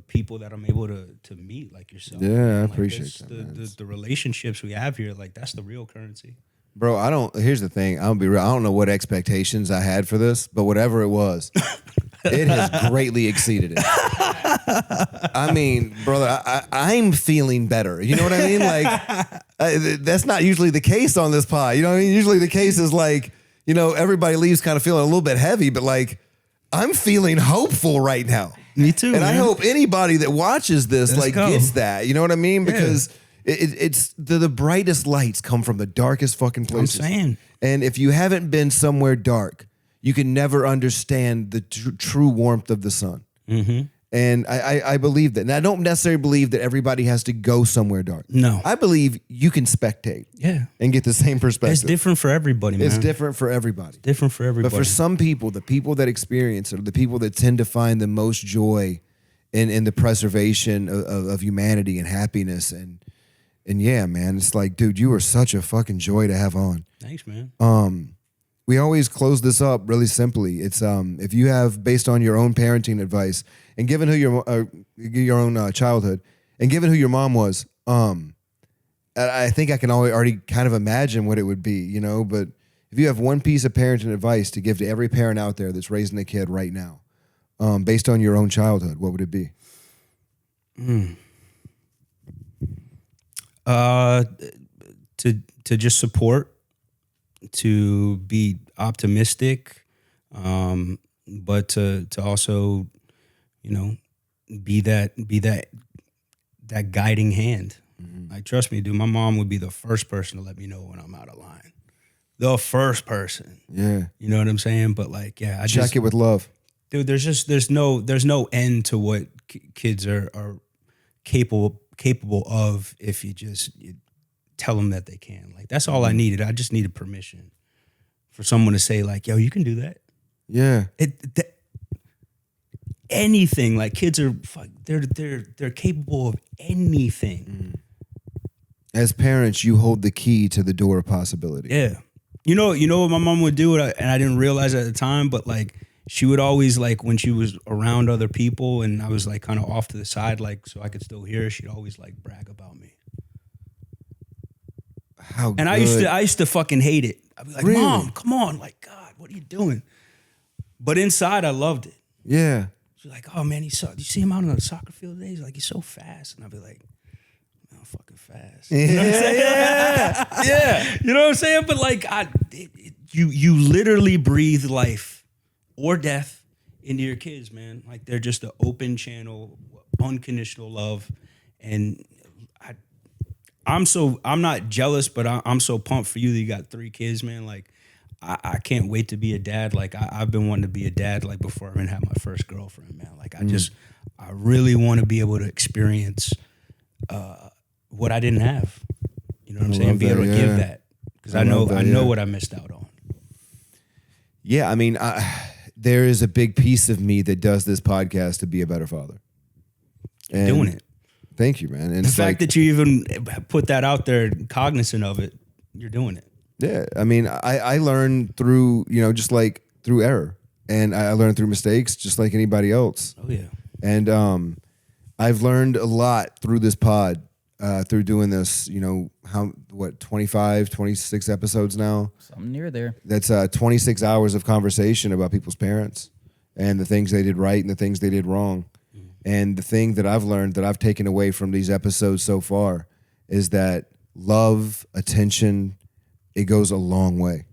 people that I'm able to meet, like yourself. Yeah, I Like, appreciate that. the relationships we have here. Like, that's the real currency. Bro, here's the thing. I'm gonna be real. I don't know what expectations I had for this, but whatever it was, it has greatly exceeded it. I mean, brother, I'm feeling better. You know what I mean? Like, that's not usually the case on this pod. You know what I mean? Usually the case is like, you know, everybody leaves kind of feeling a little bit heavy, but like, I'm feeling hopeful right now. Me too. And man. I hope anybody that watches this Let's go. gets that. You know what I mean? Because it's the brightest lights come from the darkest fucking places. I'm saying. And if you haven't been somewhere dark, you can never understand the true warmth of the sun. Mm-hmm. And I believe that. And I don't necessarily believe that everybody has to go somewhere dark. No. I believe you can spectate. Yeah. And get the same perspective. It's different for everybody, man. It's different for everybody. Different for everybody. But for some people, the people that experience it are the people that tend to find the most joy in the preservation of humanity and happiness. And yeah, man, it's like, dude, you are such a fucking joy to have on. Thanks, man. We always close this up really simply. It's if you have, based on your own parenting advice, and given who your own childhood, and given who your mom was, I think I can already kind of imagine what it would be, you know. But if you have one piece of parenting advice to give to every parent out there that's raising a kid right now, based on your own childhood, what would it be? To just support, to be optimistic, but to also, you know, be that guiding hand. Mm-hmm. Like, trust me, dude, my mom would be the first person to let me know when I'm out of line. The first person. Yeah. You know what I'm saying? But like, yeah, Check it with love. Dude, there's no end to what kids are capable of if you tell them that they can. Like, that's all I needed. I just needed permission for someone to say, like, yo, you can do that. Yeah. Anything. Like, kids are they're capable of anything. As parents, you hold the key to the door of possibility. Yeah. You know what my mom would do, and I didn't realize at the time, but like, she would always, like, when she was around other people and I was like kind of off to the side, like, so I could still hear her, she'd always like brag about me. How and good. I used to fucking hate it. I'd be like, Really? Mom, come on, like, God, what are you doing? But inside, I loved it. Yeah. She's like, oh man, you see him out on the soccer field today? He's like, he's so fast. And I'd be like, I'm fucking fast. You know what I'm saying? Yeah. You know what I'm saying? But like, you literally breathe life or death into your kids, man. Like, they're just an open channel, unconditional love. And I'm not jealous, but I'm so pumped for you that you got 3 kids, man. Like, I can't wait to be a dad. Like, I've been wanting to be a dad, like, before I even had my first girlfriend, man. Like, I really want to be able to experience what I didn't have. You know what I'm saying? love Be able that, to yeah. give that because I love know that, yeah. what I missed out on. Yeah, I mean, there is a big piece of me that does this podcast to be a better father. And Doing it. Thank you, man. And The it's fact like, that you even put that out there, cognizant of it, you're doing it. yeah, I mean, I learned through, just like through error. And I learned through mistakes just like anybody else. Oh yeah. And I've learned a lot through this pod, through doing this, 25, 26 episodes now. Something near there. That's 26 hours of conversation about people's parents and the things they did right and the things they did wrong. And the thing that I've learned that I've taken away from these episodes so far is that love, attention, it goes a long way.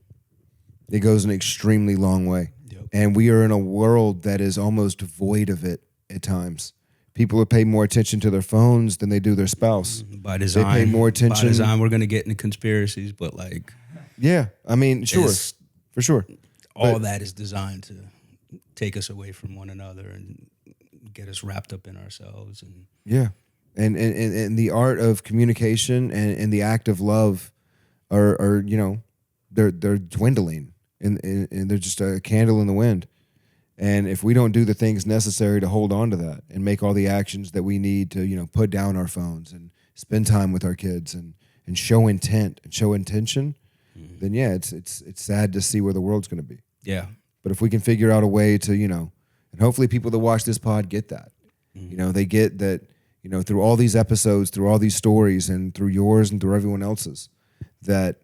It goes an extremely long way. Yep. And we are in a world that is almost void of it at times. People pay more attention to their phones than they do their spouse. By design. They pay more attention. By design, we're going to get into conspiracies, but like Yeah, I mean, sure, It's- for sure. all that is designed to take us away from one another and get us wrapped up in ourselves. And Yeah, and the art of communication and the act of love are they're dwindling and they're just a candle in the wind. And if we don't do the things necessary to hold on to that and make all the actions that we need to put down our phones and spend time with our kids and show intent and show intention, then yeah, it's sad to see where the world's going to be. yeah, But if we can figure out a way to, and hopefully people that watch this pod get that. They get that, through all these episodes, through all these stories, and through yours and through everyone else's, that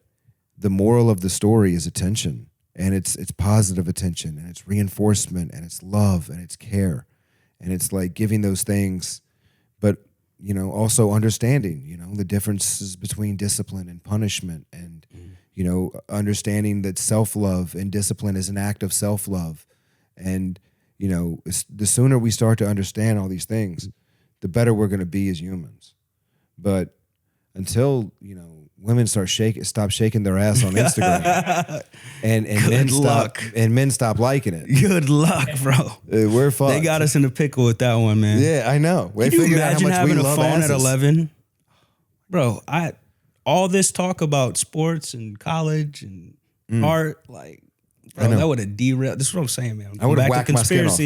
the moral of the story is attention. And it's positive attention, and it's reinforcement, and it's love, and it's care. And it's like giving those things, but, also understanding, the differences between discipline and punishment, and, understanding that self-love and discipline is an act of self-love. And, the sooner we start to understand all these things, the better we're going to be as humans. But until, women stop shaking their ass on Instagram and men stop liking it. good luck, bro. We're fucked. They got us in a pickle with that one, man. Yeah, I know. We Can you figured out how imagine much we having a love phone asses. at 11? Bro, all this talk about sports and college and art, like, bro, that would have derailed. This is what I'm saying, man. I would've whacked my skin off.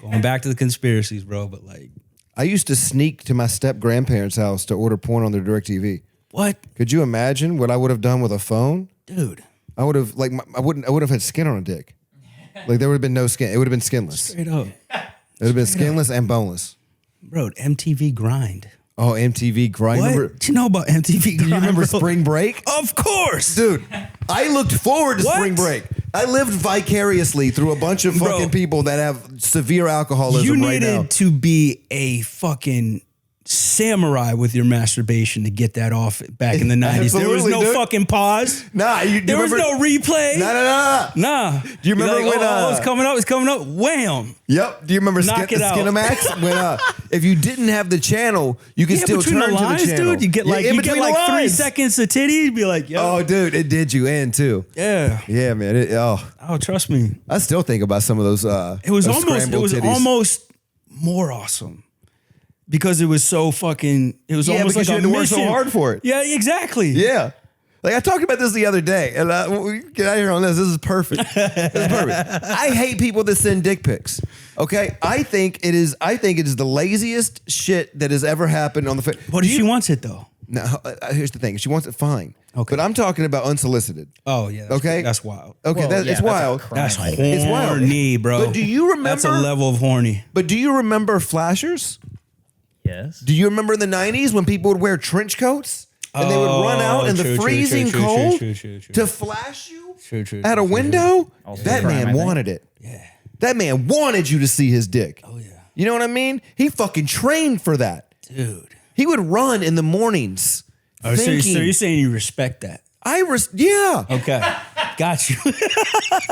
Going back to the conspiracies, bro. But like, I used to sneak to my step-grandparents' house to order porn on their DirecTV. what, Could you imagine what I would have done with a phone? dude? I would have I would have had skin on a dick. Like there would have been no skin. It would have been skinless. Straight up, It would have been skinless and boneless. bro. MTV Grind. Oh, MTV Grind. What? Remember, Do you know about MTV Grind? do you remember bro? Spring Break? Of course, Dude, I looked forward to What? Spring Break. I lived vicariously through a bunch of Bro. fucking people that have severe alcoholism You right needed now. to be a fucking samurai with your masturbation to get that off back in the 90s. There was Absolutely, no dude. fucking pause. Nah, you There was remember? no replay. No. Nah. Do you remember You're like, when, oh, it's coming up, it's coming up. Wham. Yep. Do you remember Knock it out. Skinamax? When if you didn't have the channel, you could Yeah, still between turn the lines, to the channel. dude. You get like in you get between the like 3 lines. seconds of titty. You'd be like, yo. Oh, dude, it did you in too. Yeah. Yeah, man. Oh, trust me. I still think about some of those. It was those almost scrambled titties. almost more awesome. Because it was so fucking it was almost because like you had a to work so mission. hard for it. Yeah, exactly. Yeah. Like I talked about this the other day, and when we get out here on this. This is perfect. This is perfect. I hate people that send dick pics. Okay, I think it is the laziest shit that has ever happened on the face. What if she wants it though? No, here's the thing. If she wants it, fine. Okay. But I'm talking about unsolicited. Oh yeah. Okay. That's wild. Okay, Well, yeah, it's that's a wild. crime. That's It's horny, wild. bro. But do you remember? That's a level of horny. But do you remember flashers? Yes. Do you remember in the 90s when people would wear trench coats and they would run out in the freezing cold to flash you at a window? Also That a crime, I man think. wanted it. Yeah. That man wanted you to see his dick. Oh yeah. You know what I mean? He fucking trained for that. Dude. He would run in the mornings. Oh, so thinking, you're saying you respect that? yeah. Okay. Got you.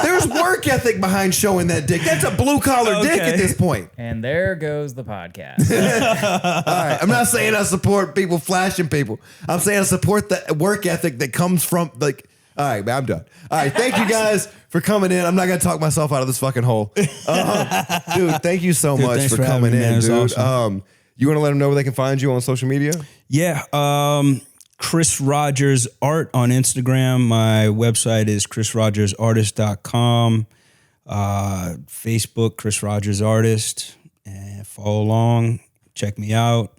There's work ethic behind showing that dick. That's a blue collar dick Okay. at this point. And there goes the podcast. All right. I'm not saying I support people flashing people. I'm saying I support the work ethic that comes from like. All right, man, I'm done. All right, thank you guys for coming in. I'm not gonna talk myself out of this fucking hole, dude. Thank you so much thanks for for having coming me, man. in, It was dude. awesome. You want to let them know where they can find you on social media? Yeah. Chris Rogers Art on Instagram. My website is chrisrogersartist.com. Facebook, Chris Rogers Artist. And follow along. Check me out.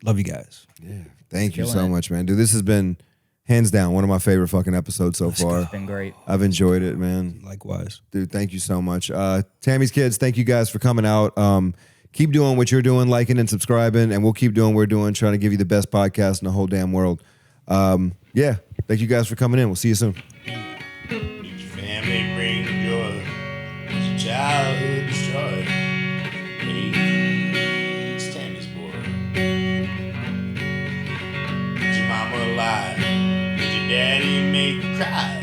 Love you guys. Yeah. Thank you Killing so it. much, man. Dude, this has been hands down one of my favorite fucking episodes so far. It's been great. I've enjoyed it, man. Likewise. Dude, thank you so much. Tammy's kids, thank you guys for coming out. Keep doing what you're doing, liking and subscribing, and we'll keep doing what we're doing, trying to give you the best podcast in the whole damn world. Yeah, thank you guys for coming in. We'll see you soon. Did your family bring joy? Was your childhood destroyed? Hey, it's Tammy's boy. Is your mama alive? Did your daddy make you cry?